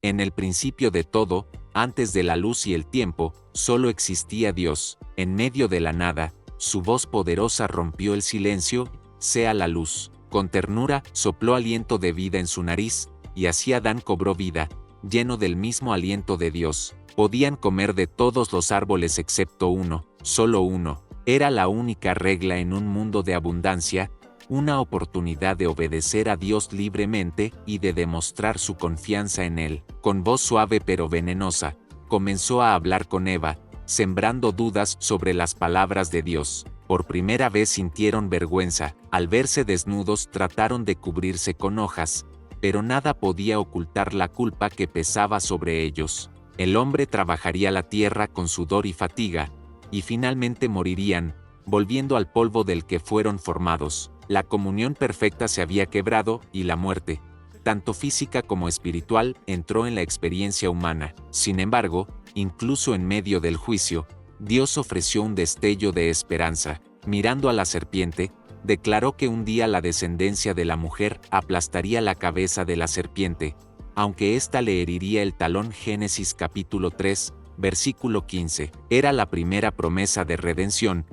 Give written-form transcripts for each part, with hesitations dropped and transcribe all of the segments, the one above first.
En el principio de todo, antes de la luz y el tiempo, solo existía Dios. En medio de la nada, su voz poderosa rompió el silencio, sea la luz. Con ternura, sopló aliento de vida en su nariz, y así Adán cobró vida, lleno del mismo aliento de Dios. Podían comer de todos los árboles excepto uno, solo uno. Era la única regla en un mundo de abundancia, una oportunidad de obedecer a Dios libremente y de demostrar su confianza en Él. Con voz suave pero venenosa, comenzó a hablar con Eva, sembrando dudas sobre las palabras de Dios. Por primera vez sintieron vergüenza, al verse desnudos trataron de cubrirse con hojas, pero nada podía ocultar la culpa que pesaba sobre ellos. El hombre trabajaría la tierra con sudor y fatiga, y finalmente morirían, volviendo al polvo del que fueron formados. La comunión perfecta se había quebrado, y la muerte, tanto física como espiritual, entró en la experiencia humana. Sin embargo, incluso en medio del juicio, Dios ofreció un destello de esperanza. Mirando a la serpiente, declaró que un día la descendencia de la mujer aplastaría la cabeza de la serpiente, aunque ésta le heriría el talón. Génesis capítulo 3, versículo 15. Era la primera promesa de redención.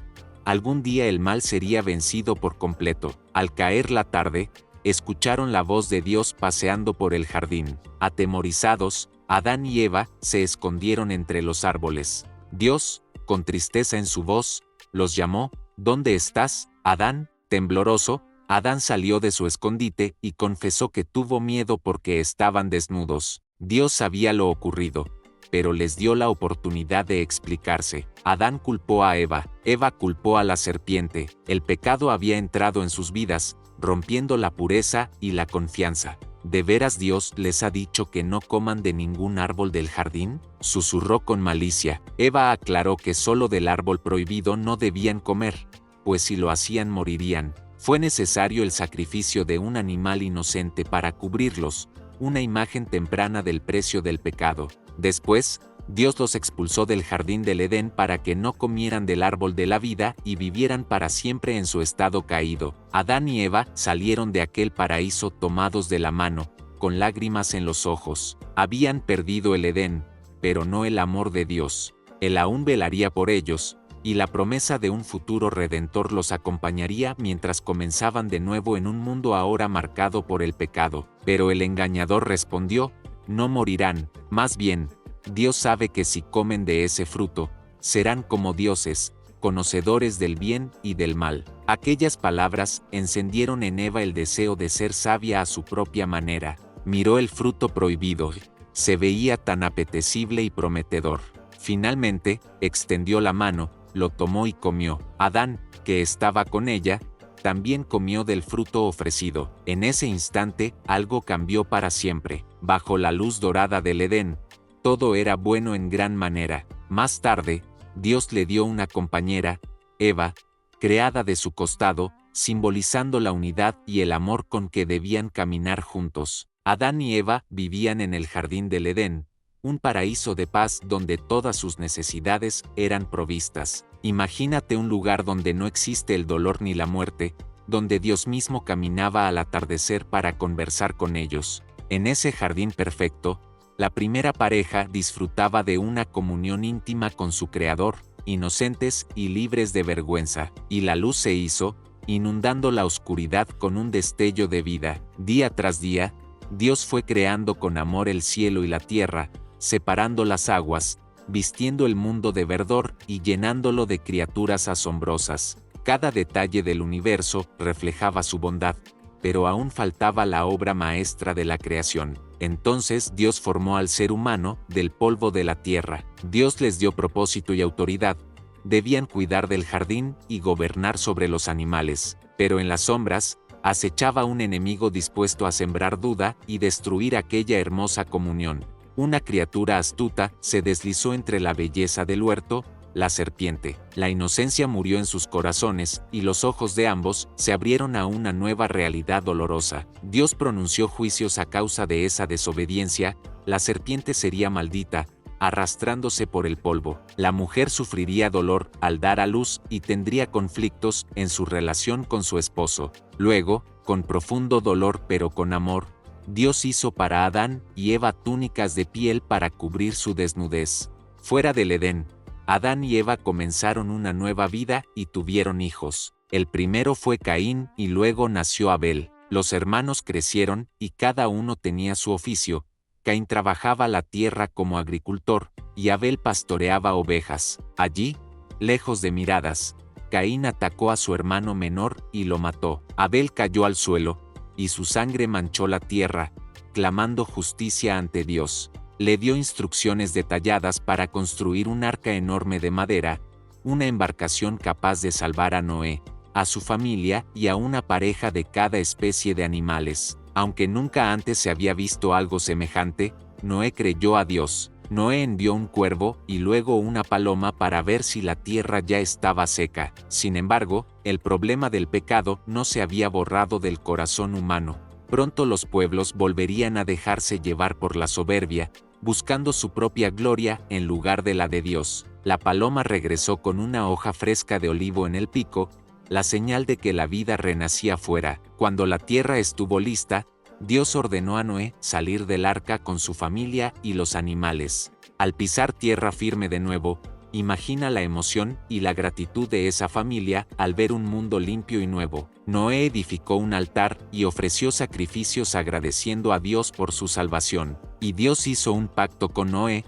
Algún día el mal sería vencido por completo. Al caer la tarde, escucharon la voz de Dios paseando por el jardín. Atemorizados, Adán y Eva se escondieron entre los árboles. Dios, con tristeza en su voz, los llamó. ¿Dónde estás, Adán? Tembloroso, Adán salió de su escondite y confesó que tuvo miedo porque estaban desnudos. Dios sabía lo ocurrido, pero les dio la oportunidad de explicarse. Adán culpó a Eva, Eva culpó a la serpiente. El pecado había entrado en sus vidas, rompiendo la pureza y la confianza. ¿De veras Dios les ha dicho que no coman de ningún árbol del jardín?, susurró con malicia. Eva aclaró que solo del árbol prohibido no debían comer, pues si lo hacían morirían. Fue necesario el sacrificio de un animal inocente para cubrirlos, una imagen temprana del precio del pecado. Después, Dios los expulsó del jardín del Edén para que no comieran del árbol de la vida y vivieran para siempre en su estado caído. Adán y Eva salieron de aquel paraíso tomados de la mano, con lágrimas en los ojos. Habían perdido el Edén, pero no el amor de Dios. Él aún velaría por ellos, y la promesa de un futuro redentor los acompañaría mientras comenzaban de nuevo en un mundo ahora marcado por el pecado. Pero el engañador respondió: no morirán, más bien, Dios sabe que si comen de ese fruto, serán como dioses, conocedores del bien y del mal. Aquellas palabras encendieron en Eva el deseo de ser sabia a su propia manera. Miró el fruto prohibido. Se veía tan apetecible y prometedor. Finalmente, extendió la mano, lo tomó y comió. Adán, que estaba con ella, también comió del fruto ofrecido. En ese instante, algo cambió para siempre. Bajo la luz dorada del Edén, todo era bueno en gran manera. Más tarde, Dios le dio una compañera, Eva, creada de su costado, simbolizando la unidad y el amor con que debían caminar juntos. Adán y Eva vivían en el jardín del Edén, un paraíso de paz donde todas sus necesidades eran provistas. Imagínate un lugar donde no existe el dolor ni la muerte, donde Dios mismo caminaba al atardecer para conversar con ellos. En ese jardín perfecto, la primera pareja disfrutaba de una comunión íntima con su Creador, inocentes y libres de vergüenza, y la luz se hizo, inundando la oscuridad con un destello de vida. Día tras día, Dios fue creando con amor el cielo y la tierra, separando las aguas, vistiendo el mundo de verdor y llenándolo de criaturas asombrosas. Cada detalle del universo reflejaba su bondad, pero aún faltaba la obra maestra de la creación. Entonces Dios formó al ser humano del polvo de la tierra. Dios les dio propósito y autoridad. Debían cuidar del jardín y gobernar sobre los animales, pero en las sombras acechaba un enemigo dispuesto a sembrar duda y destruir aquella hermosa comunión. Una criatura astuta se deslizó entre la belleza del huerto, la serpiente. La inocencia murió en sus corazones, y los ojos de ambos se abrieron a una nueva realidad dolorosa. Dios pronunció juicios a causa de esa desobediencia. La serpiente sería maldita, arrastrándose por el polvo. La mujer sufriría dolor al dar a luz y tendría conflictos en su relación con su esposo. Luego, con profundo dolor pero con amor, Dios hizo para Adán y Eva túnicas de piel para cubrir su desnudez. Fuera del Edén, Adán y Eva comenzaron una nueva vida y tuvieron hijos. El primero fue Caín y luego nació Abel. Los hermanos crecieron y cada uno tenía su oficio. Caín trabajaba la tierra como agricultor y Abel pastoreaba ovejas. Allí, lejos de miradas, Caín atacó a su hermano menor y lo mató. Abel cayó al suelo, y su sangre manchó la tierra, clamando justicia ante Dios. Le dio instrucciones detalladas para construir un arca enorme de madera, una embarcación capaz de salvar a Noé, a su familia y a una pareja de cada especie de animales. Aunque nunca antes se había visto algo semejante, Noé creyó a Dios. Noé envió un cuervo y luego una paloma para ver si la tierra ya estaba seca. Sin embargo, el problema del pecado no se había borrado del corazón humano. Pronto los pueblos volverían a dejarse llevar por la soberbia, buscando su propia gloria en lugar de la de Dios. La paloma regresó con una hoja fresca de olivo en el pico, la señal de que la vida renacía fuera. Cuando la tierra estuvo lista, Dios ordenó a Noé salir del arca con su familia y los animales. Al pisar tierra firme de nuevo, imagina la emoción y la gratitud de esa familia al ver un mundo limpio y nuevo. Noé edificó un altar y ofreció sacrificios agradeciendo a Dios por su salvación. Y Dios hizo un pacto con Noé.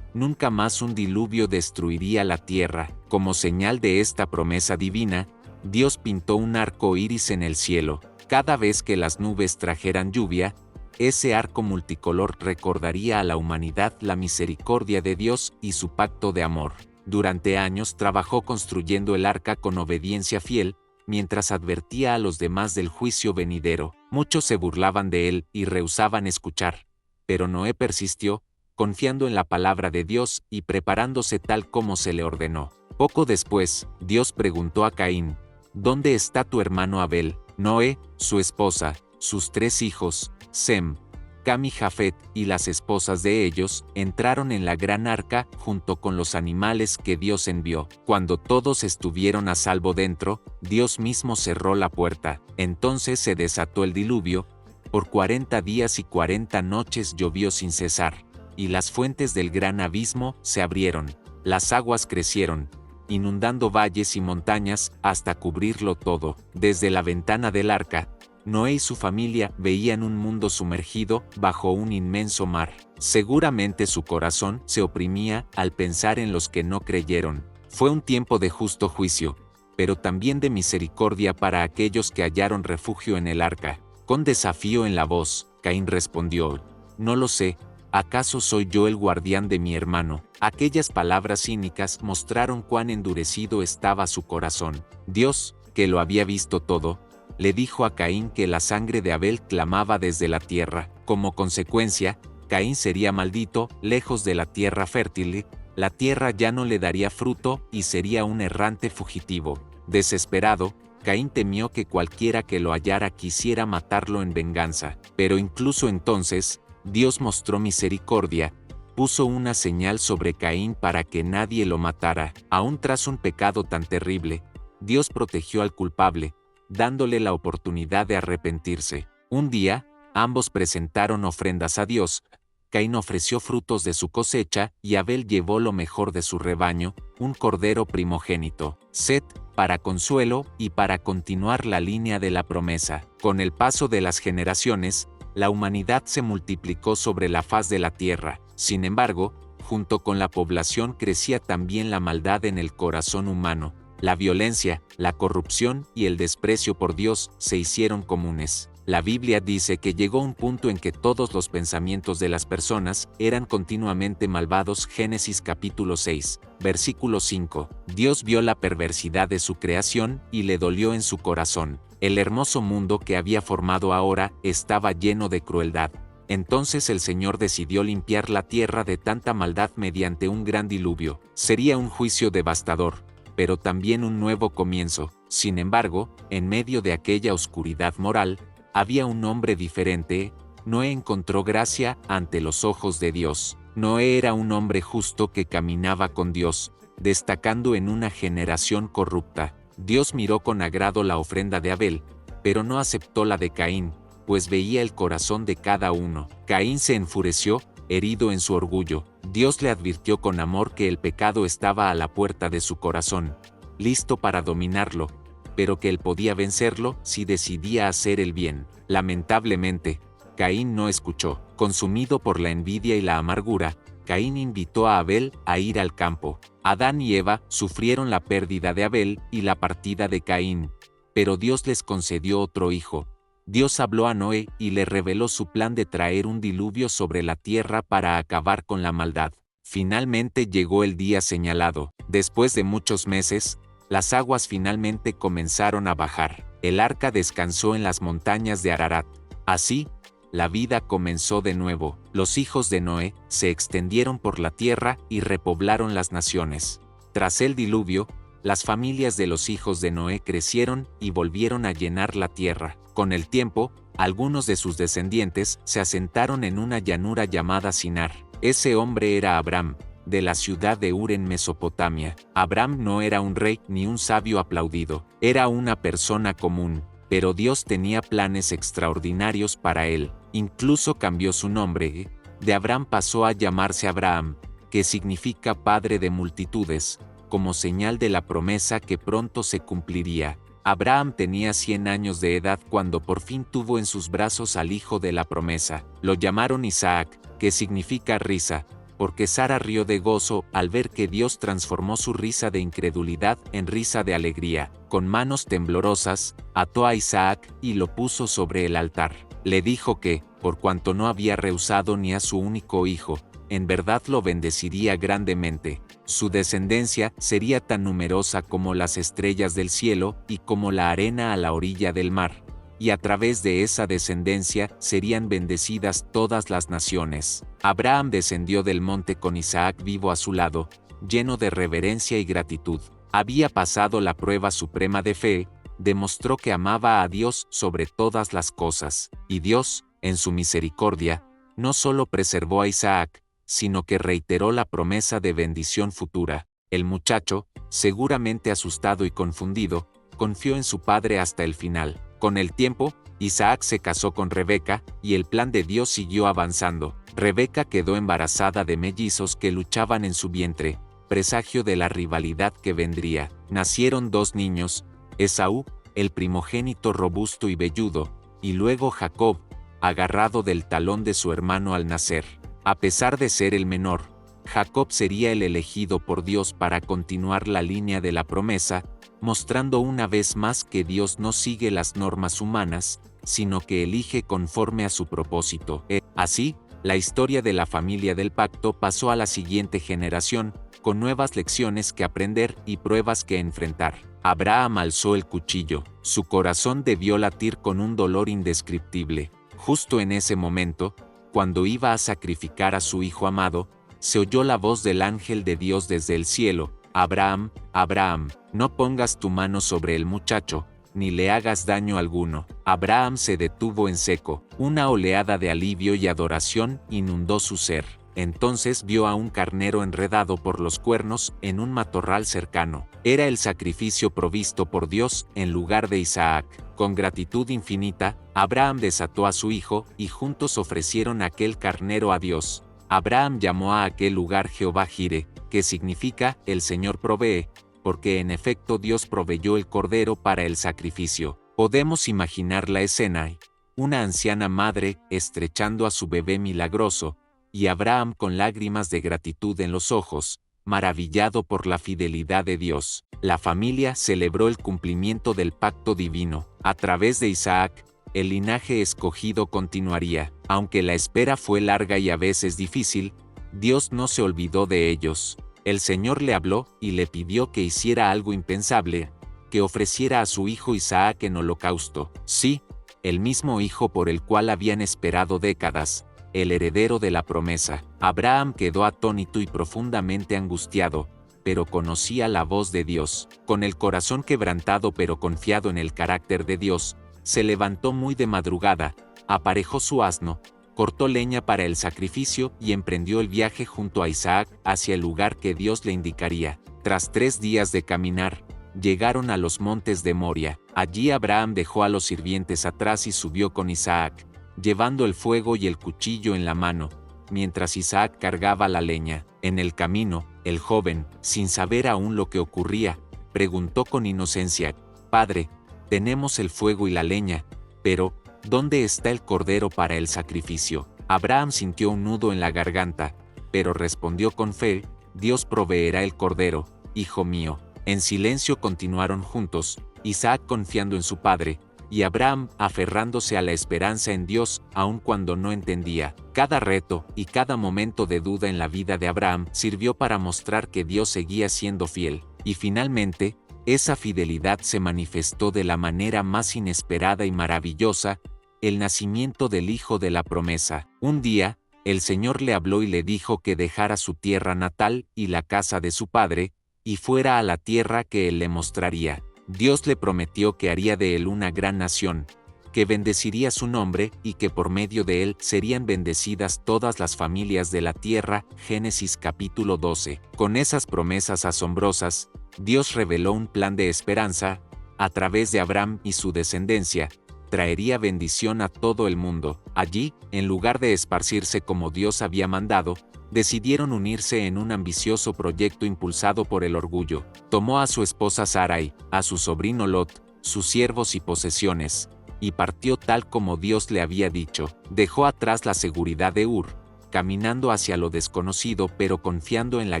Nunca más un diluvio destruiría la tierra. Como señal de esta promesa divina, Dios pintó un arco iris en el cielo. Cada vez que las nubes trajeran lluvia, ese arco multicolor recordaría a la humanidad la misericordia de Dios y su pacto de amor. Durante años trabajó construyendo el arca con obediencia fiel, mientras advertía a los demás del juicio venidero. Muchos se burlaban de él y rehusaban escuchar. Pero Noé persistió, confiando en la palabra de Dios y preparándose tal como se le ordenó. Poco después, Dios preguntó a Caín: ¿Dónde está tu hermano Abel? Noé, su esposa, sus 3 hijos, Sem, Cam y Jafet, y las esposas de ellos, entraron en la gran arca junto con los animales que Dios envió. Cuando todos estuvieron a salvo dentro, Dios mismo cerró la puerta. Entonces se desató el diluvio. Por 40 días y 40 noches llovió sin cesar, y las fuentes del gran abismo se abrieron. Las aguas crecieron, inundando valles y montañas hasta cubrirlo todo. Desde la ventana del arca, Noé y su familia veían un mundo sumergido bajo un inmenso mar. Seguramente su corazón se oprimía al pensar en los que no creyeron. Fue un tiempo de justo juicio, pero también de misericordia para aquellos que hallaron refugio en el arca. Con desafío en la voz, Caín respondió: «No lo sé. ¿Acaso soy yo el guardián de mi hermano?». Aquellas palabras cínicas mostraron cuán endurecido estaba su corazón. Dios, que lo había visto todo, le dijo a Caín que la sangre de Abel clamaba desde la tierra. Como consecuencia, Caín sería maldito, lejos de la tierra fértil. La tierra ya no le daría fruto y sería un errante fugitivo. Desesperado, Caín temió que cualquiera que lo hallara quisiera matarlo en venganza. Pero incluso entonces, Dios mostró misericordia, puso una señal sobre Caín para que nadie lo matara. Aún tras un pecado tan terrible, Dios protegió al culpable, dándole la oportunidad de arrepentirse. Un día, ambos presentaron ofrendas a Dios. Caín ofreció frutos de su cosecha y Abel llevó lo mejor de su rebaño, un cordero primogénito. Set, para consuelo y para continuar la línea de la promesa. Con el paso de las generaciones, la humanidad se multiplicó sobre la faz de la tierra. Sin embargo, junto con la población crecía también la maldad en el corazón humano. La violencia, la corrupción y el desprecio por Dios se hicieron comunes. La Biblia dice que llegó un punto en que todos los pensamientos de las personas eran continuamente malvados. Génesis capítulo 6, versículo 5. Dios vio la perversidad de su creación y le dolió en su corazón. El hermoso mundo que había formado ahora estaba lleno de crueldad. Entonces el Señor decidió limpiar la tierra de tanta maldad mediante un gran diluvio. Sería un juicio devastador, pero también un nuevo comienzo. Sin embargo, en medio de aquella oscuridad moral, había un hombre diferente. Noé encontró gracia ante los ojos de Dios. Noé era un hombre justo que caminaba con Dios, destacando en una generación corrupta. Dios miró con agrado la ofrenda de Abel, pero no aceptó la de Caín. pues veía el corazón de cada uno. Caín se enfureció, herido en su orgullo. Dios le advirtió con amor que el pecado estaba a la puerta de su corazón, listo para dominarlo, pero que él podía vencerlo si decidía hacer el bien. Lamentablemente, Caín no escuchó. Consumido por la envidia y la amargura, Caín invitó a Abel a ir al campo. Adán y Eva sufrieron la pérdida de Abel y la partida de Caín, pero Dios les concedió otro hijo. Dios habló a Noé y le reveló su plan de traer un diluvio sobre la tierra para acabar con la maldad. Finalmente llegó el día señalado. Después de muchos meses, las aguas finalmente comenzaron a bajar. El arca descansó en las montañas de Ararat. Así, la vida comenzó de nuevo. Los hijos de Noé se extendieron por la tierra y repoblaron las naciones. Tras el diluvio, las familias de los hijos de Noé crecieron y volvieron a llenar la tierra. Con el tiempo, algunos de sus descendientes se asentaron en una llanura llamada Sinar. Ese hombre era Abram, de la ciudad de Ur en Mesopotamia. Abram no era un rey ni un sabio aplaudido, era una persona común, pero Dios tenía planes extraordinarios para él. Incluso cambió su nombre. De Abram pasó a llamarse Abraham, que significa padre de multitudes, como señal de la promesa que pronto se cumpliría. Abraham tenía 100 años de edad cuando por fin tuvo en sus brazos al hijo de la promesa. Lo llamaron Isaac, que significa risa, porque Sara rió de gozo al ver que Dios transformó su risa de incredulidad en risa de alegría. Con manos temblorosas, ató a Isaac y lo puso sobre el altar. Le dijo que, por cuanto no había rehusado ni a su único hijo, en verdad lo bendeciría grandemente. Su descendencia sería tan numerosa como las estrellas del cielo y como la arena a la orilla del mar, y a través de esa descendencia serían bendecidas todas las naciones. Abraham descendió del monte con Isaac vivo a su lado, lleno de reverencia y gratitud. Había pasado la prueba suprema de fe, demostró que amaba a Dios sobre todas las cosas, y Dios, en su misericordia, no solo preservó a Isaac, sino que reiteró la promesa de bendición futura. El muchacho, seguramente asustado y confundido, confió en su padre hasta el final. Con el tiempo, Isaac se casó con Rebeca, y el plan de Dios siguió avanzando. Rebeca quedó embarazada de mellizos que luchaban en su vientre, presagio de la rivalidad que vendría. Nacieron 2 niños, Esaú, el primogénito robusto y velludo, y luego Jacob, agarrado del talón de su hermano al nacer. A pesar de ser el menor, Jacob sería el elegido por Dios para continuar la línea de la promesa, mostrando una vez más que Dios no sigue las normas humanas, sino que elige conforme a su propósito. Así, la historia de la familia del pacto pasó a la siguiente generación, con nuevas lecciones que aprender y pruebas que enfrentar. Abraham alzó el cuchillo. Su corazón debió latir con un dolor indescriptible. Justo en ese momento, cuando iba a sacrificar a su hijo amado, se oyó la voz del ángel de Dios desde el cielo: Abraham, Abraham, no pongas tu mano sobre el muchacho, ni le hagas daño alguno. Abraham se detuvo en seco. Una oleada de alivio y adoración inundó su ser. Entonces vio a un carnero enredado por los cuernos en un matorral cercano. Era el sacrificio provisto por Dios en lugar de Isaac. Con gratitud infinita, Abraham desató a su hijo y juntos ofrecieron aquel carnero a Dios. Abraham llamó a aquel lugar Jehová Jireh, que significa el Señor provee, porque en efecto Dios proveyó el cordero para el sacrificio. Podemos imaginar la escena: una anciana madre estrechando a su bebé milagroso, y Abraham con lágrimas de gratitud en los ojos, maravillado por la fidelidad de Dios. La familia celebró el cumplimiento del pacto divino. A través de Isaac, el linaje escogido continuaría. Aunque la espera fue larga y a veces difícil, Dios no se olvidó de ellos. El Señor le habló y le pidió que hiciera algo impensable, que ofreciera a su hijo Isaac en holocausto. Sí, el mismo hijo por el cual habían esperado décadas, el heredero de la promesa. Abraham quedó atónito y profundamente angustiado, pero conocía la voz de Dios. Con el corazón quebrantado pero confiado en el carácter de Dios, se levantó muy de madrugada, aparejó su asno, cortó leña para el sacrificio y emprendió el viaje junto a Isaac hacia el lugar que Dios le indicaría. Tras 3 días de caminar, llegaron a los montes de Moria. Allí Abraham dejó a los sirvientes atrás y subió con Isaac, llevando el fuego y el cuchillo en la mano, mientras Isaac cargaba la leña. En el camino, el joven, sin saber aún lo que ocurría, preguntó con inocencia: «Padre, tenemos el fuego y la leña, pero ¿dónde está el cordero para el sacrificio?». Abraham sintió un nudo en la garganta, pero respondió con fe: «Dios proveerá el cordero, hijo mío». En silencio continuaron juntos, Isaac confiando en su padre, y Abraham aferrándose a la esperanza en Dios, aun cuando no entendía. Cada reto y cada momento de duda en la vida de Abraham sirvió para mostrar que Dios seguía siendo fiel, y finalmente, esa fidelidad se manifestó de la manera más inesperada y maravillosa: el nacimiento del hijo de la promesa. Un día, el Señor le habló y le dijo que dejara su tierra natal y la casa de su padre, y fuera a la tierra que él le mostraría. Dios le prometió que haría de él una gran nación, que bendeciría su nombre y que por medio de él serían bendecidas todas las familias de la tierra. Génesis capítulo 12. Con esas promesas asombrosas, Dios reveló un plan de esperanza. A través de Abraham y su descendencia, traería bendición a todo el mundo. Allí, en lugar de esparcirse como Dios había mandado, decidieron unirse en un ambicioso proyecto impulsado por el orgullo. Tomó a su esposa Sarai, a su sobrino Lot, sus siervos y posesiones, y partió tal como Dios le había dicho. Dejó atrás la seguridad de Ur, caminando hacia lo desconocido pero confiando en la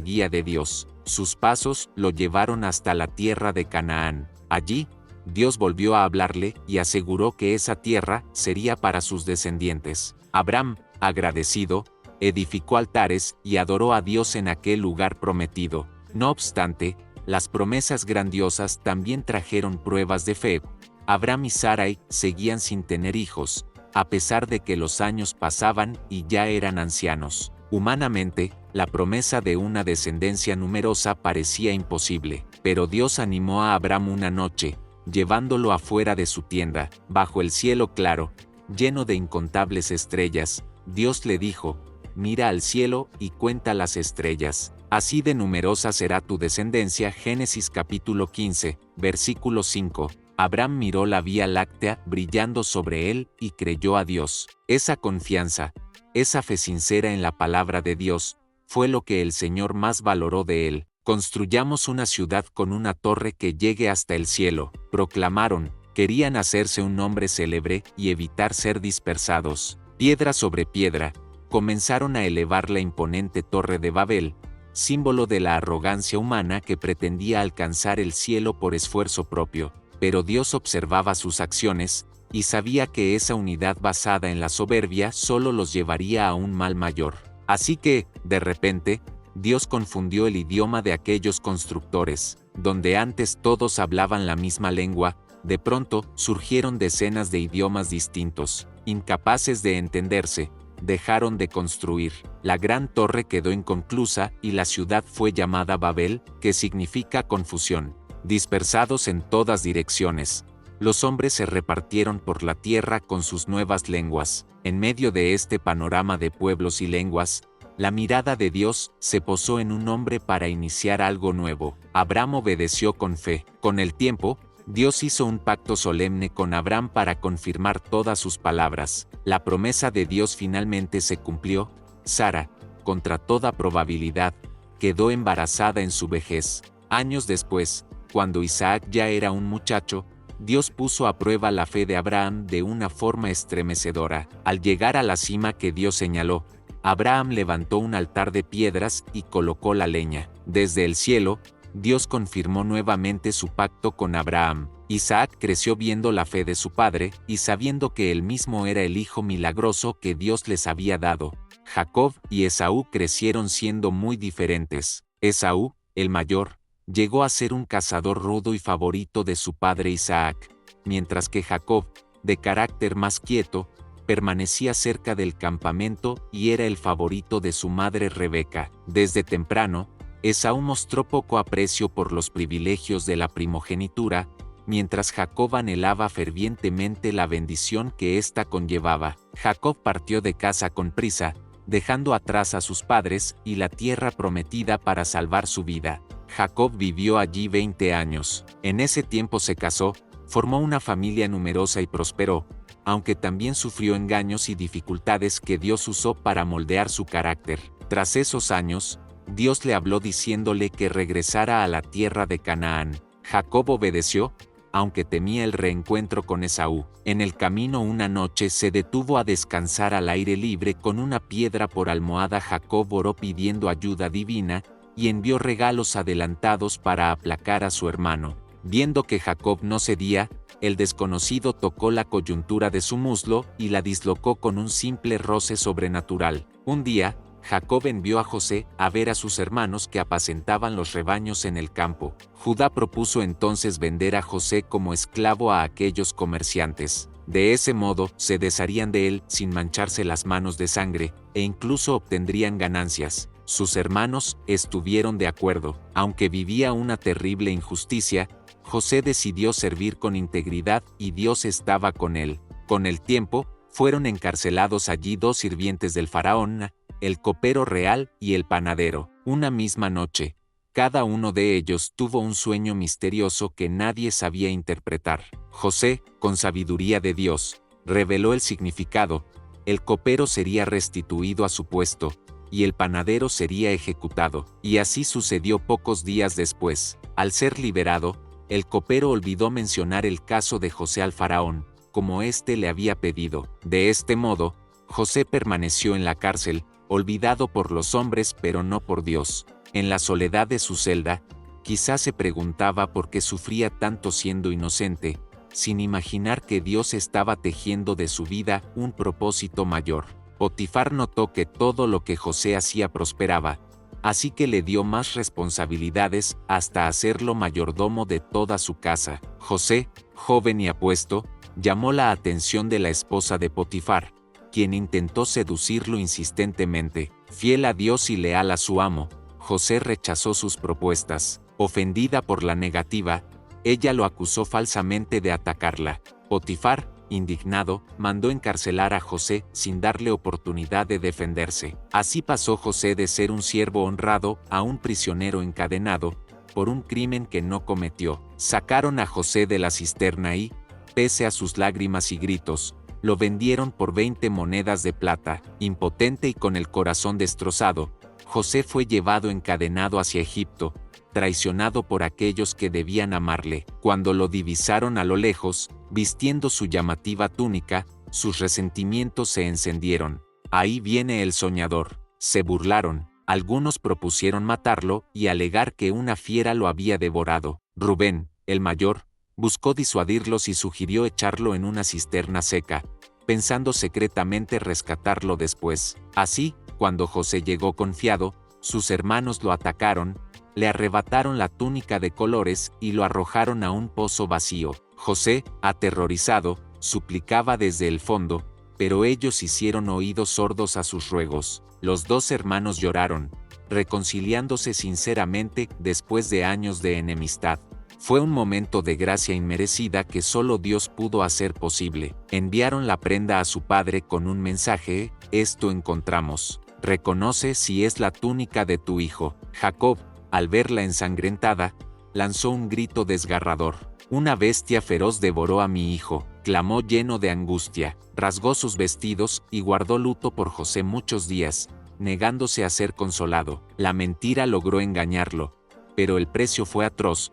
guía de Dios. Sus pasos lo llevaron hasta la tierra de Canaán. Allí, Dios volvió a hablarle y aseguró que esa tierra sería para sus descendientes. Abraham, agradecido, edificó altares y adoró a Dios en aquel lugar prometido. No obstante, las promesas grandiosas también trajeron pruebas de fe. Abraham y Sarai seguían sin tener hijos, a pesar de que los años pasaban y ya eran ancianos. Humanamente, la promesa de una descendencia numerosa parecía imposible, pero Dios animó a Abraham una noche, llevándolo afuera de su tienda, bajo el cielo claro, lleno de incontables estrellas. Dios le dijo: «Mira al cielo y cuenta las estrellas, así de numerosa será tu descendencia». Génesis capítulo 15, versículo 5. Abraham miró la Vía Láctea brillando sobre él y creyó a Dios. Esa confianza, esa fe sincera en la palabra de Dios, fue lo que el Señor más valoró de él. «Construyamos una ciudad con una torre que llegue hasta el cielo», proclamaron. Querían hacerse un nombre célebre y evitar ser dispersados. Piedra sobre piedra, comenzaron a elevar la imponente Torre de Babel, símbolo de la arrogancia humana que pretendía alcanzar el cielo por esfuerzo propio. Pero Dios observaba sus acciones, y sabía que esa unidad basada en la soberbia solo los llevaría a un mal mayor. Así que, de repente, Dios confundió el idioma de aquellos constructores. Donde antes todos hablaban la misma lengua, de pronto surgieron decenas de idiomas distintos. Incapaces de entenderse, dejaron de construir. La gran torre quedó inconclusa y la ciudad fue llamada Babel, que significa confusión. Dispersados en todas direcciones, los hombres se repartieron por la tierra con sus nuevas lenguas. En medio de este panorama de pueblos y lenguas, la mirada de Dios se posó en un hombre para iniciar algo nuevo. Abraham obedeció con fe. Con el tiempo, Dios hizo un pacto solemne con Abraham para confirmar todas sus palabras. La promesa de Dios finalmente se cumplió. Sara, contra toda probabilidad, quedó embarazada en su vejez. Años después, cuando Isaac ya era un muchacho, Dios puso a prueba la fe de Abraham de una forma estremecedora. Al llegar a la cima que Dios señaló, Abraham levantó un altar de piedras y colocó la leña. Desde el cielo, Dios confirmó nuevamente su pacto con Abraham. Isaac creció viendo la fe de su padre y sabiendo que él mismo era el hijo milagroso que Dios les había dado. Jacob y Esaú crecieron siendo muy diferentes. Esaú, el mayor, llegó a ser un cazador rudo y favorito de su padre Isaac, mientras que Jacob, de carácter más quieto, permanecía cerca del campamento y era el favorito de su madre Rebeca. Desde temprano, Esaú mostró poco aprecio por los privilegios de la primogenitura, mientras Jacob anhelaba fervientemente la bendición que ésta conllevaba. Jacob partió de casa con prisa, dejando atrás a sus padres y la tierra prometida para salvar su vida. Jacob vivió allí 20 años. En ese tiempo se casó, formó una familia numerosa y prosperó, aunque también sufrió engaños y dificultades que Dios usó para moldear su carácter. Tras esos años, Dios le habló diciéndole que regresara a la tierra de Canaán. Jacob obedeció, aunque temía el reencuentro con Esaú. En el camino una noche se detuvo a descansar al aire libre con una piedra por almohada. Jacob oró pidiendo ayuda divina, y envió regalos adelantados para aplacar a su hermano. Viendo que Jacob no cedía, el desconocido tocó la coyuntura de su muslo y la dislocó con un simple roce sobrenatural. Un día, Jacob envió a José a ver a sus hermanos que apacentaban los rebaños en el campo. Judá propuso entonces vender a José como esclavo a aquellos comerciantes. De ese modo, se desharían de él sin mancharse las manos de sangre, e incluso obtendrían ganancias. Sus hermanos estuvieron de acuerdo. Aunque vivía una terrible injusticia, José decidió servir con integridad y Dios estaba con él. Con el tiempo, fueron encarcelados allí 2 sirvientes del faraón, el copero real y el panadero. Una misma noche, cada uno de ellos tuvo un sueño misterioso que nadie sabía interpretar. José, con sabiduría de Dios, reveló el significado. El copero sería restituido a su puesto, y el panadero sería ejecutado. Y así sucedió pocos días después. Al ser liberado, el copero olvidó mencionar el caso de José al faraón, como éste le había pedido. De este modo, José permaneció en la cárcel, olvidado por los hombres pero no por Dios. En la soledad de su celda, quizás se preguntaba por qué sufría tanto siendo inocente, sin imaginar que Dios estaba tejiendo de su vida un propósito mayor. Potifar notó que todo lo que José hacía prosperaba, así que le dio más responsabilidades hasta hacerlo mayordomo de toda su casa. José, joven y apuesto, llamó la atención de la esposa de Potifar, quien intentó seducirlo insistentemente. Fiel a Dios y leal a su amo, José rechazó sus propuestas. Ofendida por la negativa, ella lo acusó falsamente de atacarla. Potifar, indignado, mandó encarcelar a José sin darle oportunidad de defenderse. Así pasó José de ser un siervo honrado a un prisionero encadenado, por un crimen que no cometió. Sacaron a José de la cisterna y, pese a sus lágrimas y gritos, lo vendieron por 20 monedas de plata. Impotente y con el corazón destrozado, José fue llevado encadenado hacia Egipto, traicionado por aquellos que debían amarle. Cuando lo divisaron a lo lejos, vistiendo su llamativa túnica, sus resentimientos se encendieron. Ahí viene el soñador. Se burlaron. Algunos propusieron matarlo y alegar que una fiera lo había devorado. Rubén, el mayor, buscó disuadirlos y sugirió echarlo en una cisterna seca, pensando secretamente rescatarlo después. Así, cuando José llegó confiado, sus hermanos lo atacaron, le arrebataron la túnica de colores y lo arrojaron a un pozo vacío. José, aterrorizado, suplicaba desde el fondo, pero ellos hicieron oídos sordos a sus ruegos. Los 2 hermanos lloraron, reconciliándose sinceramente después de años de enemistad. Fue un momento de gracia inmerecida que solo Dios pudo hacer posible. Enviaron la prenda a su padre con un mensaje: esto encontramos. Reconoce si es la túnica de tu hijo. Jacob, al verla ensangrentada, lanzó un grito desgarrador. Una bestia feroz devoró a mi hijo, clamó lleno de angustia. Rasgó sus vestidos y guardó luto por José muchos días, negándose a ser consolado. La mentira logró engañarlo, pero el precio fue atroz.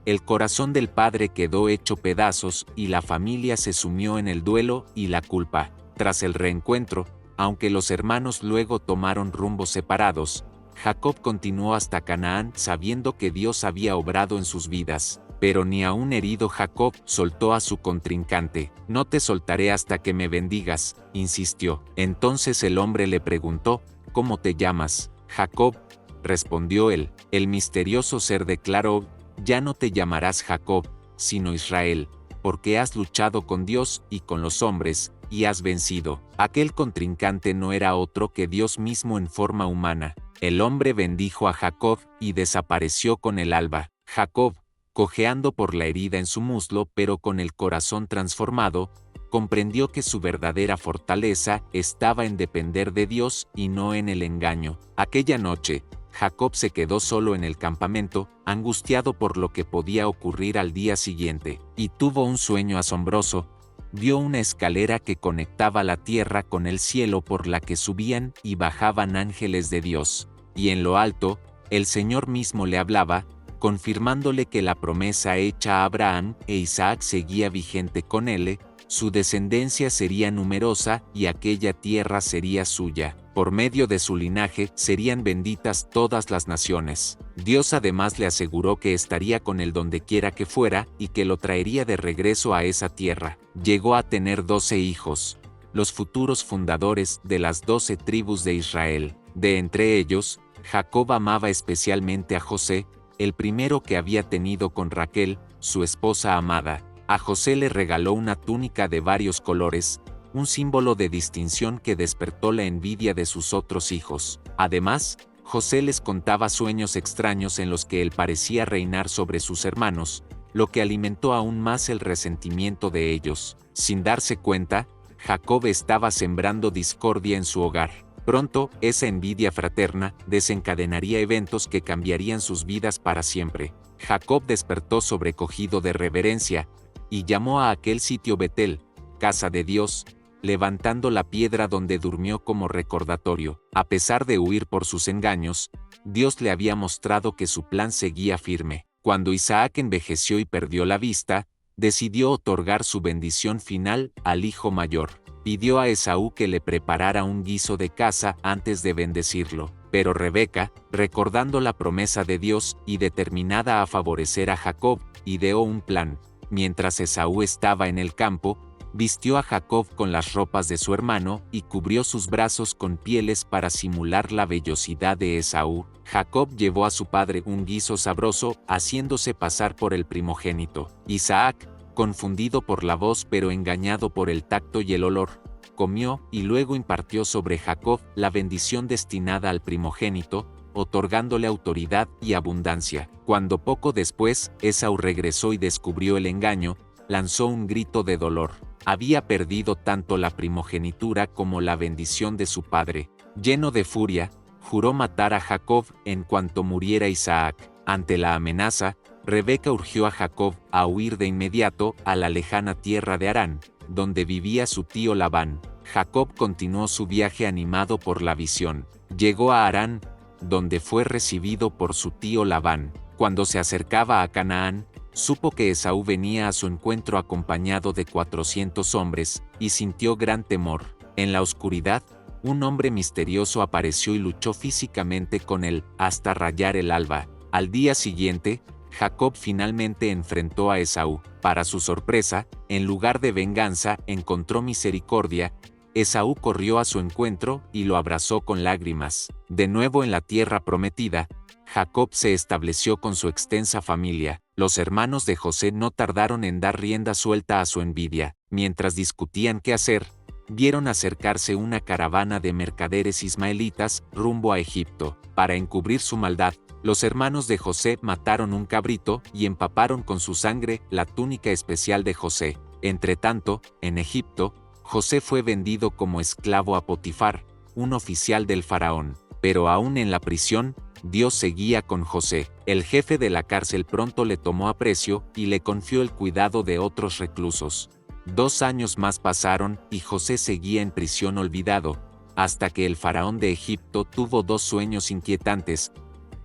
El corazón del padre quedó hecho pedazos y la familia se sumió en el duelo y la culpa. Tras el reencuentro, aunque los hermanos luego tomaron rumbos separados, Jacob continuó hasta Canaán sabiendo que Dios había obrado en sus vidas. Pero ni aún herido Jacob soltó a su contrincante. No te soltaré hasta que me bendigas, insistió. Entonces el hombre le preguntó: ¿cómo te llamas? Jacob, respondió él. El misterioso ser declaró: ya no te llamarás Jacob, sino Israel, porque has luchado con Dios y con los hombres, y has vencido. Aquel contrincante no era otro que Dios mismo en forma humana. El hombre bendijo a Jacob y desapareció con el alba. Jacob, cojeando por la herida en su muslo pero con el corazón transformado, comprendió que su verdadera fortaleza estaba en depender de Dios y no en el engaño. Aquella noche, Jacob se quedó solo en el campamento, angustiado por lo que podía ocurrir al día siguiente, y tuvo un sueño asombroso. Vio una escalera que conectaba la tierra con el cielo por la que subían y bajaban ángeles de Dios, y en lo alto, el Señor mismo le hablaba, confirmándole que la promesa hecha a Abraham e Isaac seguía vigente con él, su descendencia sería numerosa y aquella tierra sería suya. Por medio de su linaje serían benditas todas las naciones. Dios además le aseguró que estaría con él donde quiera que fuera y que lo traería de regreso a esa tierra. Llegó a tener 12 hijos, los futuros fundadores de las 12 tribus de Israel. De entre ellos, Jacob amaba especialmente a José, el primero que había tenido con Raquel, su esposa amada. A José le regaló una túnica de varios colores, un símbolo de distinción que despertó la envidia de sus otros hijos. Además, José les contaba sueños extraños en los que él parecía reinar sobre sus hermanos, lo que alimentó aún más el resentimiento de ellos. Sin darse cuenta, Jacob estaba sembrando discordia en su hogar. Pronto, esa envidia fraterna desencadenaría eventos que cambiarían sus vidas para siempre. Jacob despertó sobrecogido de reverencia, y llamó a aquel sitio Betel, casa de Dios, levantando la piedra donde durmió como recordatorio. A pesar de huir por sus engaños, Dios le había mostrado que su plan seguía firme. Cuando Isaac envejeció y perdió la vista, decidió otorgar su bendición final al hijo mayor. Pidió a Esaú que le preparara un guiso de caza antes de bendecirlo. Pero Rebeca, recordando la promesa de Dios y determinada a favorecer a Jacob, ideó un plan. Mientras Esaú estaba en el campo, vistió a Jacob con las ropas de su hermano y cubrió sus brazos con pieles para simular la vellosidad de Esaú. Jacob llevó a su padre un guiso sabroso, haciéndose pasar por el primogénito. Isaac, confundido por la voz pero engañado por el tacto y el olor, comió y luego impartió sobre Jacob la bendición destinada al primogénito, otorgándole autoridad y abundancia. Cuando poco después Esaú regresó y descubrió el engaño, lanzó un grito de dolor. Había perdido tanto la primogenitura como la bendición de su padre. Lleno de furia, juró matar a Jacob en cuanto muriera Isaac. Ante la amenaza, Rebeca urgió a Jacob a huir de inmediato a la lejana tierra de Harán, donde vivía su tío Labán. Jacob continuó su viaje animado por la visión. Llegó a Harán, donde fue recibido por su tío Labán. Cuando se acercaba a Canaán, supo que Esaú venía a su encuentro acompañado de 400 hombres, y sintió gran temor. En la oscuridad, un hombre misterioso apareció y luchó físicamente con él, hasta rayar el alba. Al día siguiente, Jacob finalmente enfrentó a Esaú. Para su sorpresa, en lugar de venganza, encontró misericordia. Esaú corrió a su encuentro y lo abrazó con lágrimas. De nuevo en la tierra prometida, Jacob se estableció con su extensa familia. Los hermanos de José no tardaron en dar rienda suelta a su envidia. Mientras discutían qué hacer, vieron acercarse una caravana de mercaderes ismaelitas rumbo a Egipto. Para encubrir su maldad, los hermanos de José mataron un cabrito y empaparon con su sangre la túnica especial de José. Entretanto, en Egipto, José fue vendido como esclavo a Potifar, un oficial del faraón. Pero aún en la prisión, Dios seguía con José. El jefe de la cárcel pronto le tomó aprecio y le confió el cuidado de otros reclusos. 2 años más pasaron y José seguía en prisión olvidado, hasta que el faraón de Egipto tuvo 2 sueños inquietantes: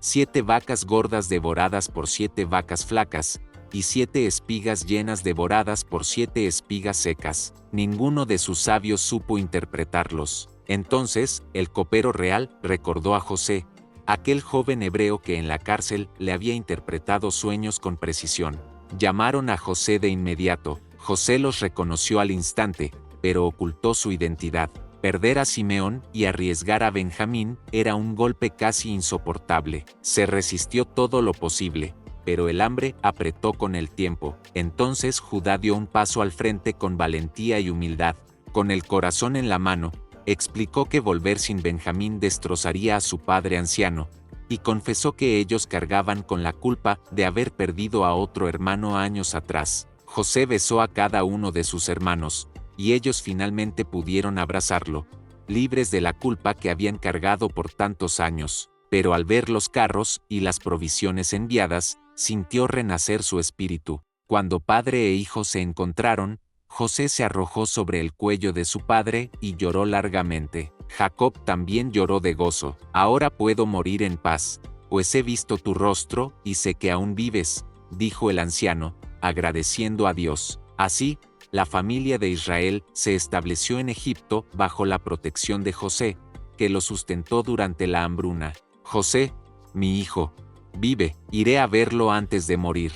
7 vacas gordas devoradas por 7 vacas flacas, y 7 espigas llenas devoradas por 7 espigas secas. Ninguno de sus sabios supo interpretarlos. Entonces, el copero real recordó a José, aquel joven hebreo que en la cárcel le había interpretado sueños con precisión. Llamaron a José de inmediato. José los reconoció al instante, pero ocultó su identidad. Perder a Simeón y arriesgar a Benjamín era un golpe casi insoportable. Se resistió todo lo posible, pero el hambre apretó con el tiempo. Entonces Judá dio un paso al frente con valentía y humildad. Con el corazón en la mano, explicó que volver sin Benjamín destrozaría a su padre anciano, y confesó que ellos cargaban con la culpa de haber perdido a otro hermano años atrás. José besó a cada uno de sus hermanos, y ellos finalmente pudieron abrazarlo, libres de la culpa que habían cargado por tantos años. pero al ver los carros y las provisiones enviadas, sintió renacer su espíritu. Cuando padre e hijo se encontraron, José se arrojó sobre el cuello de su padre y lloró largamente. Jacob también lloró de gozo. Ahora puedo morir en paz, pues he visto tu rostro y sé que aún vives, dijo el anciano, agradeciendo a Dios. Así, la familia de Israel se estableció en Egipto bajo la protección de José, que lo sustentó durante la hambruna. José, mi hijo, vive, iré a verlo antes de morir,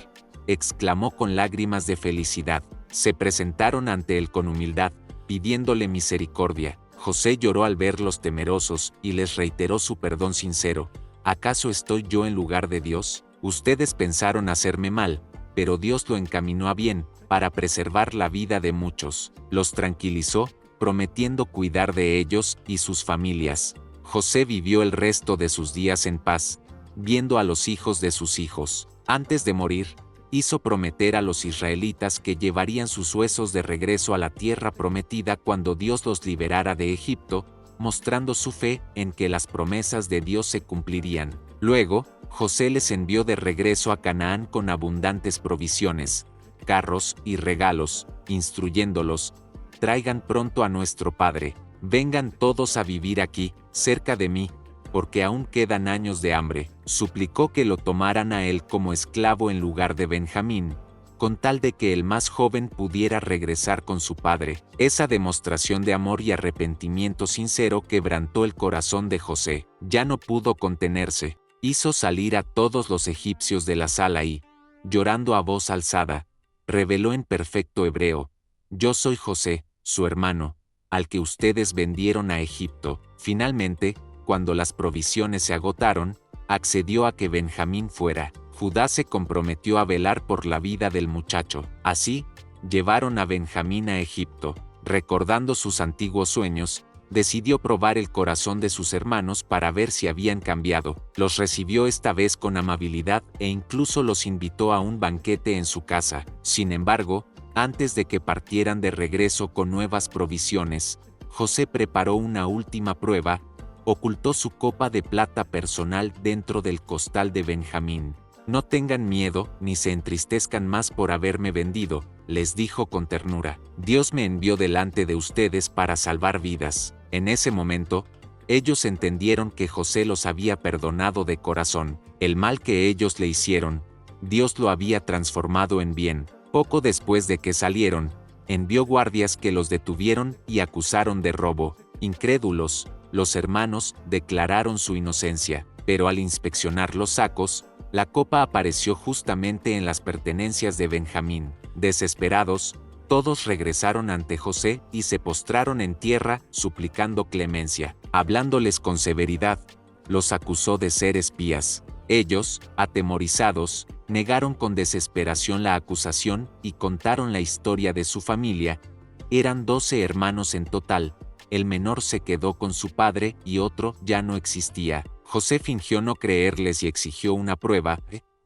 exclamó con lágrimas de felicidad. Se presentaron ante él con humildad, pidiéndole misericordia. José lloró al verlos temerosos y les reiteró su perdón sincero. ¿Acaso estoy yo en lugar de Dios? Ustedes pensaron hacerme mal, pero Dios lo encaminó a bien, para preservar la vida de muchos. Los tranquilizó, prometiendo cuidar de ellos y sus familias. José vivió el resto de sus días en paz, viendo a los hijos de sus hijos. Antes de morir, hizo prometer a los israelitas que llevarían sus huesos de regreso a la tierra prometida cuando Dios los liberara de Egipto, mostrando su fe en que las promesas de Dios se cumplirían. Luego, José les envió de regreso a Canaán con abundantes provisiones, carros y regalos, instruyéndolos: traigan pronto a nuestro padre, vengan todos a vivir aquí, cerca de mí, porque aún quedan años de hambre. Suplicó que lo tomaran a él como esclavo en lugar de Benjamín, con tal de que el más joven pudiera regresar con su padre. Esa demostración de amor y arrepentimiento sincero quebrantó el corazón de José. Ya no pudo contenerse. Hizo salir a todos los egipcios de la sala y, llorando a voz alzada, reveló en perfecto hebreo: yo soy José, su hermano, al que ustedes vendieron a Egipto. Finalmente, cuando las provisiones se agotaron, accedió a que Benjamín fuera. Judá se comprometió a velar por la vida del muchacho. Así, llevaron a Benjamín a Egipto. Recordando sus antiguos sueños, decidió probar el corazón de sus hermanos para ver si habían cambiado. Los recibió esta vez con amabilidad e incluso los invitó a un banquete en su casa. Sin embargo, antes de que partieran de regreso con nuevas provisiones, José preparó una última prueba: ocultó su copa de plata personal dentro del costal de Benjamín. No tengan miedo ni se entristezcan más por haberme vendido, les dijo con ternura. Dios me envió delante de ustedes para salvar vidas. En ese momento, ellos entendieron que José los había perdonado de corazón. El mal que ellos le hicieron, Dios lo había transformado en bien. Poco después de que salieron, envió guardias que los detuvieron y acusaron de robo. Incrédulos, los hermanos declararon su inocencia, pero al inspeccionar los sacos, la copa apareció justamente en las pertenencias de Benjamín. Desesperados, todos regresaron ante José y se postraron en tierra suplicando clemencia. Hablándoles con severidad, los acusó de ser espías. Ellos, atemorizados, negaron con desesperación la acusación y contaron la historia de su familia. Eran 12 hermanos en total. El menor se quedó con su padre y otro ya no existía. José fingió no creerles y exigió una prueba.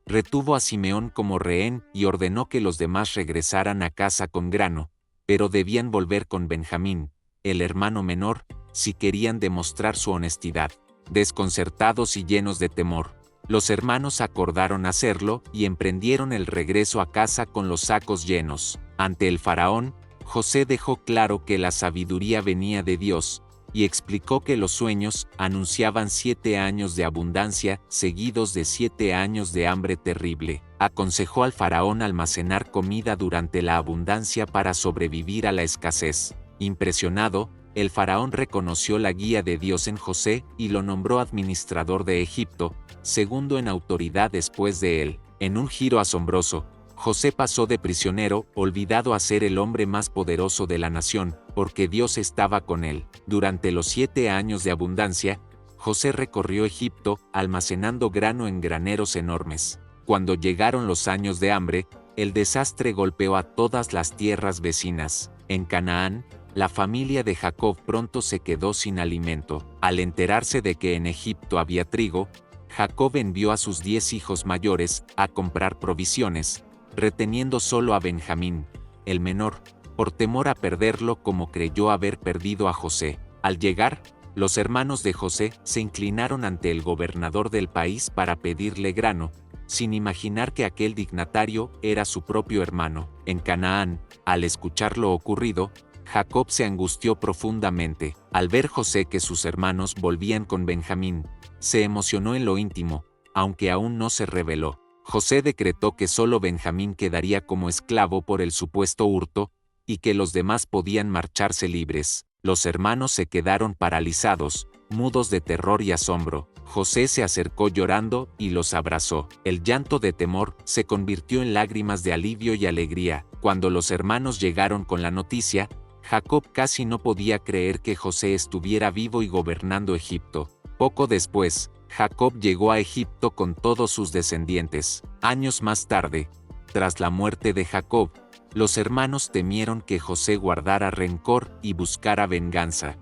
Retuvo a Simeón como rehén y ordenó que los demás regresaran a casa con grano, pero debían volver con Benjamín, el hermano menor, si querían demostrar su honestidad. Desconcertados y llenos de temor, los hermanos acordaron hacerlo y emprendieron el regreso a casa con los sacos llenos. Ante el faraón, José dejó claro que la sabiduría venía de Dios, y explicó que los sueños anunciaban 7 años de abundancia seguidos de 7 años de hambre terrible. Aconsejó al faraón almacenar comida durante la abundancia para sobrevivir a la escasez. Impresionado, el faraón reconoció la guía de Dios en José y lo nombró administrador de Egipto, segundo en autoridad después de él. En un giro asombroso, José pasó de prisionero, olvidado a ser el hombre más poderoso de la nación, porque Dios estaba con él. Durante los 7 años de abundancia, José recorrió Egipto, almacenando grano en graneros enormes. Cuando llegaron los años de hambre, el desastre golpeó a todas las tierras vecinas. En Canaán, la familia de Jacob pronto se quedó sin alimento. Al enterarse de que en Egipto había trigo, Jacob envió a sus 10 hijos mayores a comprar provisiones, reteniendo solo a Benjamín, el menor, por temor a perderlo como creyó haber perdido a José. Al llegar, Los hermanos de José se inclinaron ante el gobernador del país para pedirle grano, sin imaginar que aquel dignatario era su propio hermano. En Canaán, al escuchar lo ocurrido, Jacob se angustió profundamente. Al ver José que sus hermanos volvían con Benjamín, se emocionó en lo íntimo, aunque aún no se reveló. José decretó que solo Benjamín quedaría como esclavo por el supuesto hurto, y que los demás podían marcharse libres. Los hermanos se quedaron paralizados, mudos de terror y asombro. José se acercó llorando y los abrazó. El llanto de temor se convirtió en lágrimas de alivio y alegría. Cuando los hermanos llegaron con la noticia, Jacob casi no podía creer que José estuviera vivo y gobernando Egipto. Poco después, Jacob llegó a Egipto con todos sus descendientes. Años más tarde, tras la muerte de Jacob, los hermanos temieron que José guardara rencor y buscara venganza.